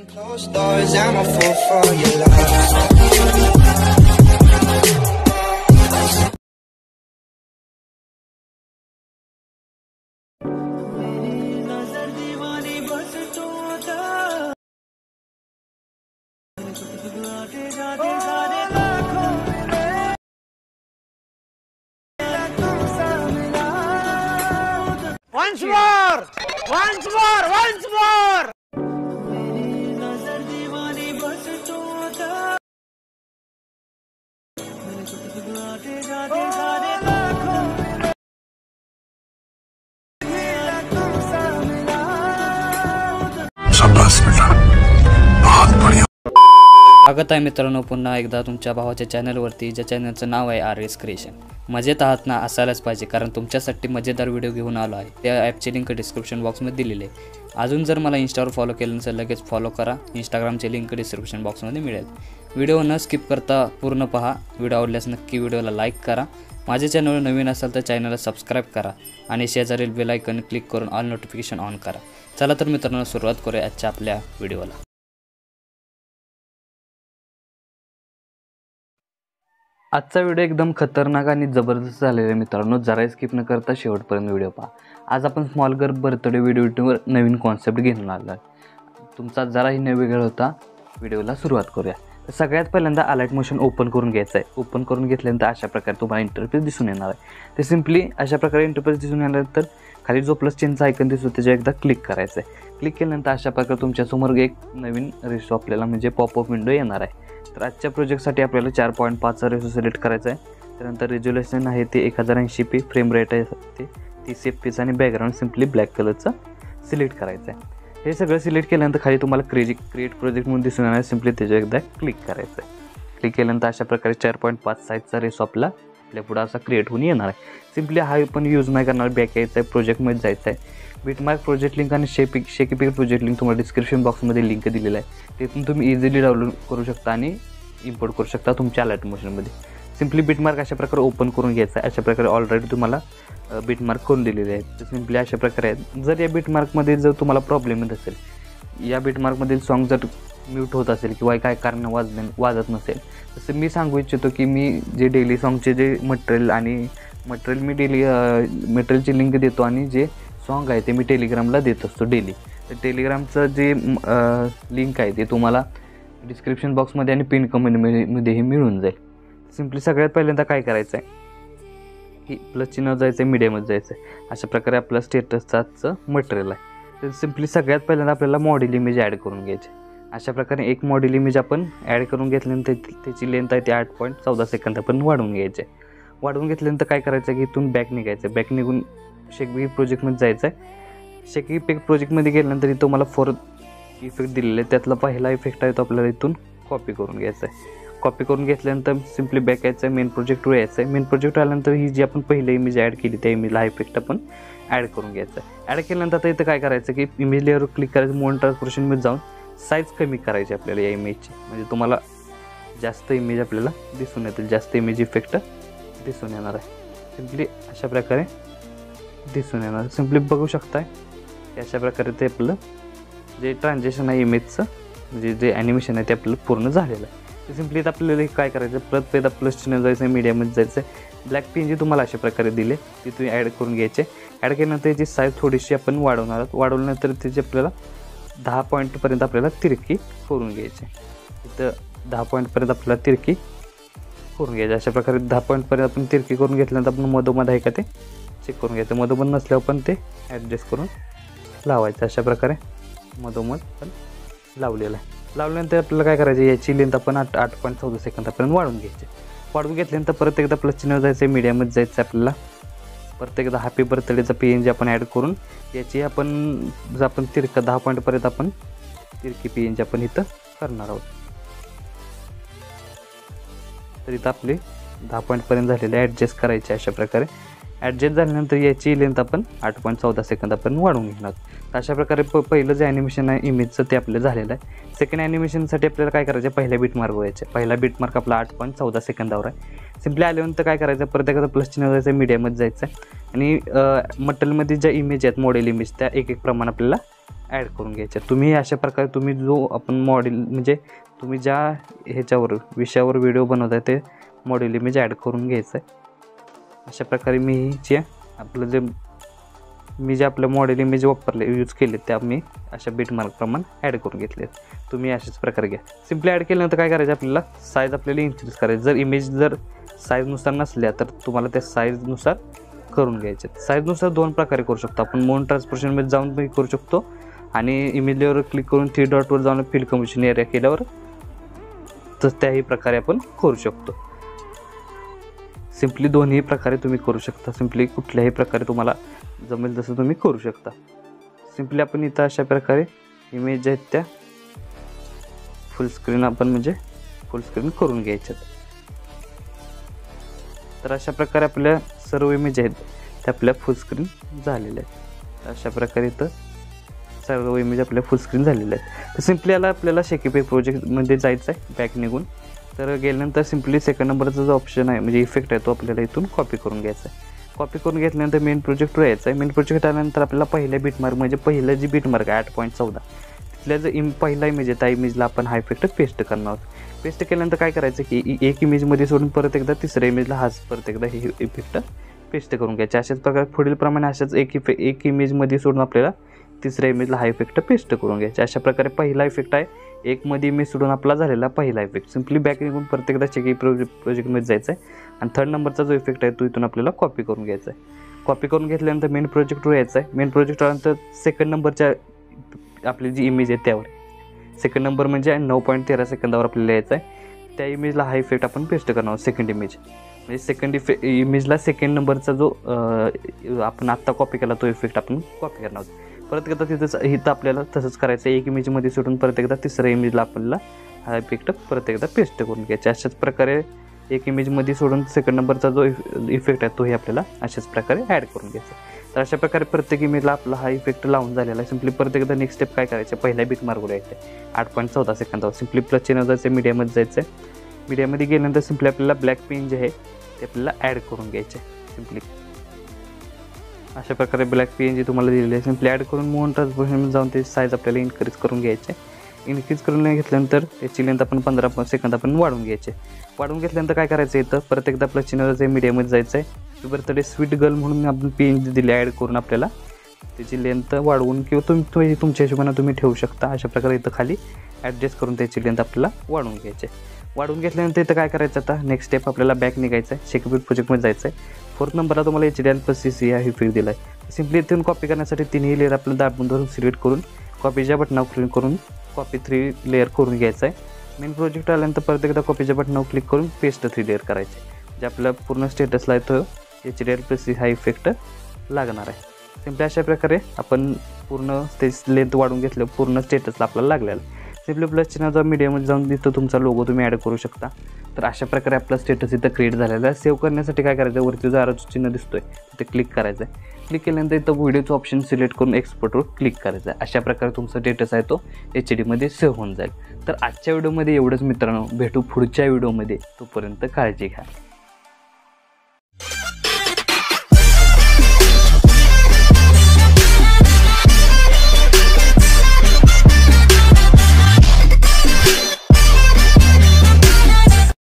Closed doors, I'm a fool for your love. Once more! Once more! Once more! शाबाश बेटा, बहुत बढ़िया। स्वागत आहे मित्रांनो पुन्हा एकदा तुमच्या भावाच्या चॅनलवरती, ज्या चॅनलचं नाव आहे RS क्रिएशन। मजेत आहात ना? असायलाच पाहिजे, कारण तुमच्यासाठी मजेदार व्हिडिओ घेऊन आलो आहे। त्या ॲपची लिंक डिस्क्रिप्शन बॉक्समध्ये दिलेली आहे। अजून जर मला इंस्टावर फॉलो केलं नसेल लगेच फॉलो करा। इंस्टाग्रामची लिंक डिस्क्रिप्शन बॉक्समध्ये मिळेल। व्हिडिओ न स्किप करता पूर्ण पहा। व्हिडिओ आवडल्यास नक्की व्हिडिओला लाईक करा। माझ्या चॅनलवर नवीन असाल तर चॅनलला सबस्क्राईब करा आणि शेजारील बेल आयकॉन क्लिक करून ऑल नोटिफिकेशन ऑन करा। चला तर मित्रांनो सुरुवात करूया आजच्या आपल्या व्हिडिओला। आजचा व्हिडिओ एकदम खतरनाक आणि जबरदस्त झालेला आहे मित्रांनो, जरा स्किप न करता शेवटपर्यंत व्हिडिओ पहा। आज आपण स्मॉल गर्ल बर्थडे व्हिडिओवर नवीन कॉन्सेप्ट घेऊन आलो आहे। तुमचा जराही न वेगळा होता। व्हिडिओला सुरुवात करूया। तर सगळ्यात पहिल्यांदा अलाइट मोशन ओपन करून घ्यायचं आहे। ओपन करून घेतल्यानंतर अशा प्रकारे तुम्हाला इंटरफेस दिसून येणार आहे। ते सिम्पली अशा प्रकारे इंटरफेस दिसून आल्यानंतर खाली जो प्लस चिन्हचा आयकॉन दिसतो त्याच्यावर एकदा क्लिक करायचं आहे। क्लिक केल्यानंतर अशा प्रकारे तुमच्यासमोर एक नवीन रेशो आपल्याला म्हणजे पॉपअप विंडो येणार आहे। तर आजच्या प्रोजेक्टसाठी आपल्याला 4.5चा रेशो सिलेक्ट करायचा आहे। त्यानंतर रेझोल्युशन आहे ते 1080p, फ्रेम रेट आहे ते 30 fps आणि बॅकग्राऊंड सिम्पली ब्लॅक कलरचा सिलेक्ट करायचं आहे। हे सगळं सिलेक्ट केल्यानंतर खाली तुम्हाला क्रिएट प्रोजेक्ट म्हणून दिसून येणार आहे। सिम्पली त्याच्यावर एकदा क्लिक करायचं आहे। क्लिक केल्यानंतर अशा प्रकारे 4.5 साईजचा रेशो आपल्या पुढं असा क्रिएट होऊन येणार आहे। सिम्पली हा पण यूज नाही करणार, बॅक यायचं आहे, प्रोजेक्टमध्ये जायचं आहे। बिटमार्क प्रोजेक्ट लिंक आणि शेकीपिक प्रोजेक्ट लिंक तुम्हाला डिस्क्रिप्शन बॉक्समध्ये लिंक दिलेला आहे। तिथून तुम्ही इझिली डाउनलोड करू शकता आणि इम्पोर्ट करू शकता तुमच्या अलाइट मोशनमध्ये। सिम्पली बिटमार्क अशा प्रकारे ओपन करून घ्यायचा आहे। अशा प्रकारे ऑलरेडी तुम्हाला बिटमार्क करून दिलेले आहेत। तर सिम्पली अशा प्रकारे आहेत। जर या बिटमार्कमध्ये जर तुम्हाला प्रॉब्लेम येत असेल, या बिटमार्कमधील सॉन्ग जर म्यूट होत असेल किंवा काय कारण वाजत नसेल, तसं मी सांगू इच्छितो की मी जे डेली सॉन्गचे जे मटेरियल मी डेली मटेरियलची लिंक देतो आणि जे सॉन्ग आहे ते मी टेलिग्रामला देत असतो डेली। तर टेलिग्रामचं जे लिंक आहे ते तुम्हाला डिस्क्रिप्शन बॉक्समध्ये आणि पिन कमेंटमध्येही मिळून जाईल। सिम्पली सगळ्यात पहिल्यांदा काय करायचं आहे की प्लस चिन्ह जायचं आहे, मीडियमच जायचं आहे। अशा प्रकारे आपलं स्टेटसचं मटेरियल आहे। तर सिम्पली सगळ्यात पहिल्यांदा आपल्याला मॉडेल इमेज ॲड करून घ्यायचे। अशा प्रकारे एक मॉडेल इमेज आपण ॲड करून घेतल्यानंतर त्याची लेंथ आहे ते 8.14 सेकंद आपण वाढवून घ्यायचे। वाढवून घेतल्यानंतर काय करायचं की इथून बॅक निघायचं। बॅक निघून शेकपिक प्रोजेक्टमध्ये जायचं आहे। शेकपिक प्रोजेक्टमध्ये गेल्यानंतर इथं मला 4 इफेक्ट दिलेले आहे। त्यातला पहिला इफेक्ट आहे तो आपल्याला इथून कॉपी करून घ्यायचा आहे। कॉपी करून घेतल्यानंतर सिम्पली बॅक यायचं आहे, मेन प्रोजेक्टवर यायचं आहे। मेन प्रोजेक्ट आल्यानंतर ही जी आपण पहिली इमेज ॲड केली त्या इमेजला हा इफेक्ट आपण ॲड करून घ्यायचा आहे। ॲड केल्यानंतर आता इथं काय करायचं की इमेज लेअरवर क्लिक करायचं, मोन ट्रान्सफॉर्मेशनमध्ये जाऊन साईज कमी करायची आपल्याला या इमेजची, म्हणजे तुम्हाला जास्त इमेज आपल्याला दिसून येतील, जास्त इमेज इफेक्ट दिसून येणार आहे। सिम्पली अशा प्रकारे दिसून येणार। सिम्पली बघू शकताय अशा प्रकारे ते आपलं जे ट्रान्झॅक्शन आहे इमेजचं म्हणजे जे ॲनिमेशन आहे ते आपल्याला पूर्ण झालेलं आहे। तर सिम्पली आपल्याला काय करायचं, परत एकदा प्लस चिन्ह जायचं आहे, मीडियममध्ये जायचं आहे। ब्लॅक पेन तुम्हाला अशा प्रकारे दिले ते तुम्ही ॲड करून घ्यायचे। ॲड केल्यानंतर त्याची साईज थोडीशी आपण वाढवणार आहोत। वाढवल्यानंतर त्याची आपल्याला 10 पॉईंटपर्यंत आपल्याला तिरकी करून घ्यायची। इथं 10 पॉईंटपर्यंत आपल्याला तिरकी करून घ्यायची। अशा प्रकारे 10 पॉईंटपर्यंत आपण तिरकी करून घेतल्यानंतर आपण मधोमध आहे का ते चेक करून घ्यायचं। मधोमध नसल्यावर पण ते ॲडजस्ट करून लावायचं। अशा प्रकारे मधोमध पण लावलेलं आहे। लावल्यानंतर आपल्याला काय करायचं, याची लेंथ आपण 8.14 सेकंदापर्यंत वाढवून घ्यायची। वाढवून घेतल्यानंतर परत एकदा प्लस चिन्ह जायचं आहे, मीडियममध्ये जायचं आपल्याला। परत एकदा हॅपी बर्थडेचा PNG आपण ॲड करून याची आपण तिरका 10 पॉईंटपर्यंत आपण तिरकी PNG आपण इथं करणार आहोत। तर इथं आपले 10 पॉईंटपर्यंत झालेले ॲडजस्ट करायचे। अशा प्रकारे ॲडजस्ट झाल्यानंतर याची लेंथ आपण 8.14 सेकंदापर्यंत वाढवून घेणार। तर अशा प्रकारे पहिलं जे ॲनिमेशन आहे इमेजचं ते आपलं झालेलं आहे। सेकंड ॲनिमेशनसाठी आपल्याला काय करायचं, पहिल्या बीटमार्कवर यायचं। पहिला बीटमार्क आपला 8.14 सेकंदावर आहे। सिम्पली आल्यानंतर काय करायचं, परत एकदा प्लस चिन्ह जायचं, मीडियममध्ये जायचं आणि मटेरियलमध्ये ज्या इमेज आहेत मॉडेल इमेज त्या एक प्रमाण आपल्याला ॲड करून घ्यायचे. तुम्ही अशा प्रकारे तुम्ही जो आपण मॉडेल म्हणजे तुम्ही ज्या ह्याच्यावर विषयावर व्हिडिओ बनवत आहे ते मॉडेल इमेज ॲड करून घ्यायचं आहे. अशा प्रकारे मी जे आपलं मॉडेल इमेज वापरले यूज केले ते आम्ही अशा बीटमार्कप्रमाणे ॲड करून घेतले. तुम्ही अशाच प्रकारे घ्या. सिम्पली ॲड केल्यानंतर काय करायचं, आपल्याला साईज आपल्याला इन्क्रीज करायची. जर इमेज साईजनुसार नसल्या तर तुम्हाला त्या साईजनुसार करून घ्यायचे. साईजनुसार 2 प्रकारे करू शकतो आपण. मोन ट्रान्सपोर्टेशनमध्ये जाऊन पण करू शकतो आणि इमेज लेअरवर क्लिक करून 3 डॉटवर जाऊन फील्ड कम्पोजिशन एरिया केल्यावर तर त्याही प्रकारे आपण करू शकतो. सिम्पली दोन्ही प्रकारे तुम्ही करू शकता. सिम्पली कुठल्याही प्रकारे तुम्हाला जमेल तसं तुम्ही करू शकता. सिम्पली आपण इथं अशा प्रकारे इमेज आहेत त्या फुल स्क्रीन करून घ्यायच्यात. तर अशा प्रकारे आपल्या सर्व इमेज आहेत त्या आपल्या फुल स्क्रीन झालेल्या आहेत. अशा प्रकारे इथं सर्व इमेज आपल्या फुल स्क्रीन झालेल्या आहेत. तर सिम्पली आपल्याला शेकीपे प्रोजेक्टमध्ये जायचं आहे बॅक निघून. तर गेल्यानंतर सिम्पली सेकंड नंबरचा जो ऑप्शन आहे म्हणजे इफेक्ट आहे तो आपल्याला इथून कॉपी करून घ्यायचा आहे. कॉपी करून घेतल्यानंतर मेन प्रोजेक्टवर यायचं आहे. मेन प्रोजेक्ट आल्यानंतर आपल्याला पहिल्या बीटमार्क म्हणजे पहिलं जी बीटमार्क आहे 8.14 तिथल्या जो पहिला इमेज आहे त्या इमेजला आपण हा इफेक्ट पेस्ट करणार आहोत. पेस्ट केल्यानंतर काय करायचं की एक इमेजमध्ये सोडून परत एकदा तिसऱ्या इमेजला परत एकदा हे इफेक्ट पेस्ट करून घ्यायचे. अशाच प्रकारे पुढील प्रमाणे अशाच एक इमेजमध्ये सोडून आपल्याला तिसऱ्या इमेजला हा इफेक्ट पेस्ट करून घ्यायचा. अशा प्रकारे पहिला इफेक्ट आहे एक मध्ये इमेज सोडून आपला झालेला पहिला इफेक्ट. सिम्पली बॅक निघून परत एकदा शेकी प्रोजेक्टमध्ये जायचं आहे आणि थर्ड नंबरचा जो इफेक्ट आहे तो इथून आपल्याला कॉपी करून घ्यायचा आहे. कॉपी करून घेतल्यानंतर मेन प्रोजेक्टवर यायचं आहे. मेन प्रोजेक्ट आल्यानंतर सेकंड नंबरच्या आपली जी इमेज आहे त्यावर सेकंड नंबर म्हणजे 9.13 सेकंदावर आपल्याला यायचं आहे. त्या इमेजला हा इफेक्ट आपण पेस्ट करणार आहोत. सेकंड इमेज म्हणजे सेकंड इमेजला सेकंड नंबरचा जो आपण आत्ता कॉपी केला तो इफेक्ट आपण कॉपी करणार आहोत. परत एकदा इथं आपल्याला तसंच करायचं आहे. एक इमेजमध्ये सोडून परत एकदा तिसऱ्या इमेजला आपल्याला हा इफेक्ट परत एकदा पेस्ट करून घ्यायचा. अशाच प्रकारे एक इमेजमध्ये सोडून सेकंड नंबरचा जो इफेक्ट आहे तोही आपल्याला अशाच प्रकारे ॲड करून घ्यायचा. तर अशा प्रकारे प्रत्येक इमेजला आपला हा इफेक्ट लावून झालेला आहे. सिम्पली परत एकदा नेक्स्ट स्टेप काय करायचं, पहिल्या बीटमार्कवर यायचं आहे 8.14 सेकंदावर. सिम्पली प्लस चिन्ह जायचं आहे, मीडियामध्ये जायचं आहे. मीडियामध्ये गेल्यानंतर सिम्पली आपल्याला ब्लॅक पेन जे आहे ते आपल्याला ॲड करून घ्यायचे. सिम्पली अशा प्रकारे ब्लॅक पेन जे तुम्हाला दिलेले आहे सिम्पली ॲड करून मोन ट्रान्सपोर्टेशनमध्ये जाऊन ते साईज आपल्याला इन्क्रीज करून घ्यायचे. इन्क्रीज करून घेतल्यानंतर त्याची लेंथ आपण 15 सेकंद आपण वाढवून घ्यायचे. वाढवून घेतल्यानंतर काय करायचं इथं परत एकदा प्लस चिन्ह जायचं आहे, मीडियामध्ये जायचं आहे. बर्थडे स्वीट गर्ल म्हणून आपण पेन दिले ॲड करून आपल्याला त्याची लेंथ वाढवून किंवा तुम्ही तुमच्या हिशोबाने तुम्ही ठेवू शकता. अशा प्रकारे इथं खाली ॲडजस्ट करून त्याची लेंथ आपल्याला वाढवून घ्यायची. वाढवून घेतल्यानंतर इथं काय करायचं आता नेक्स्ट स्टेप आपल्याला बॅक निघायचं आहे. शेकीपे प्रोजेक्टमध्ये जायचं आहे. 4th नंबरला तुम्हाला HDL+CC हा इफेक्ट दिला आहे. सिम्पली इथून कॉपी करण्यासाठी तिन्ही लेअर आपल्याला दाबून धरून सिलेक्ट करून कॉपीच्या बटनावर क्लिक करून कॉपी 3 लेअर करून घ्यायचं आहे. मेन प्रोजेक्ट आल्यानंतर परत एकदा कॉपीच्या बटनावर क्लिक करून पेस्ट 3 लेअर करायचे. जे आपल्या पूर्ण स्टेटसला येतो HDL+CC हा इफेक्ट लागणार आहे. सिम्पली अशा प्रकारे आपण पूर्ण स्टेज लेंथ वाढवून घेतलं पूर्ण स्टेटसला आपल्याला लागलेलं. सिम्पली प्लस चिन्हाचा मीडियामध्ये जाऊन तिथं तुमचा लोगो तुम्ही ॲड करू शकता. तर अशा प्रकारे आपला स्टेटस इथं क्रिएट झालेला आहे. सेव्ह करण्यासाठी काय करायचं, वरती जो आरोचं चिन्ह दिसतोय तिथे क्लिक करायचं आहे. क्लिक केल्यानंतर इथं व्हिडिओचं ऑप्शन सिलेक्ट करून एक्सपोर्टवर क्लिक करायचं आहे. अशा प्रकारे तुमचा स्टेटस आहे तो HD सेव्ह होऊन जाईल. तर आजच्या व्हिडिओमध्ये एवढंच मित्रांनो. भेटू पुढच्या व्हिडिओमध्ये. तोपर्यंत काळजी घ्या.